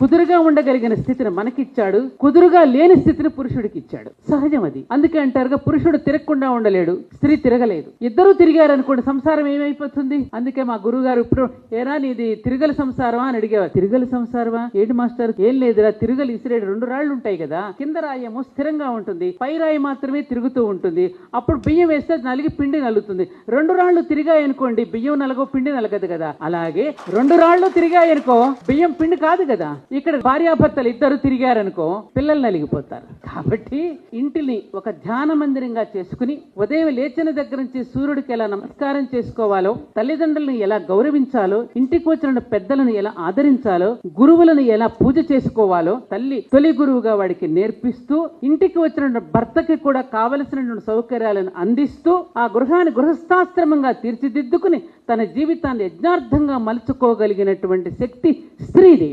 కుదురుగా ఉండగలిగిన స్థితిని మనకిచ్చాడు, కుదురుగా లేని స్థితిని పురుషుడికి ఇచ్చాడు. సహజం అది. అందుకే అంటారుగా పురుషుడు తిరగకుండా ఉండలేడు, స్త్రీ తిరగలేదు. ఇద్దరూ తిరిగారు అనుకోండి, సంసారం ఏమైపోతుంది? అందుకే మా గురువు గారు ఇప్పుడు ఏరా నీది తిరగల సంసారమా అని అడిగేవారు. తిరగల సంసారమా ఏంటి మాస్టర్? ఏం లేదురా, తిరగలు ఇసిరేడు 2 రాళ్లు ఉంటాయి కదా, కింద రాయేమో స్థిరంగా ఉంటుంది, పై రాయి మాత్రమే తిరుగుతూ ఉంటుంది. అప్పుడు బియ్యం వేస్తే నలిగి పిండి నలుగుతుంది. 2 రాళ్లు తిరిగాయి అనుకోండి, బియ్యం నలగో పిండి నలగదు కదా. అలాగే 2 రాళ్లు తిరిగాయి అనుకో, బియ్యం పిండి కాదు కదా. ఇక్కడ భార్యాభర్తలు ఇద్దరు తిరిగారనుకో, పిల్లలు నలిగిపోతారు. కాబట్టి ఇంటిని ఒక ధ్యాన మందిరంగా చేసుకుని ఉదయం లేచిన దగ్గర నుంచి సూర్యుడికి ఎలా నమస్కారం చేసుకోవాలో, తల్లిదండ్రులను ఎలా గౌరవించాలో, ఇంటికి వచ్చిన పెద్దలను ఎలా ఆదరించాలో, గురువులను ఎలా పూజ చేసుకోవాలో తల్లి తొలి గురువుగా వాడికి నేర్పిస్తూ, ఇంటికి వచ్చిన భర్తకి కూడా కావలసినటువంటి సౌకర్యాలను అందిస్తూ ఆ గృహాన్ని గృహస్థాశ్రమంగా తీర్చిదిద్దుకుని తన జీవితాన్ని యజ్ఞార్థంగా మలుచుకోగలిగినటువంటి శక్తి స్త్రీది.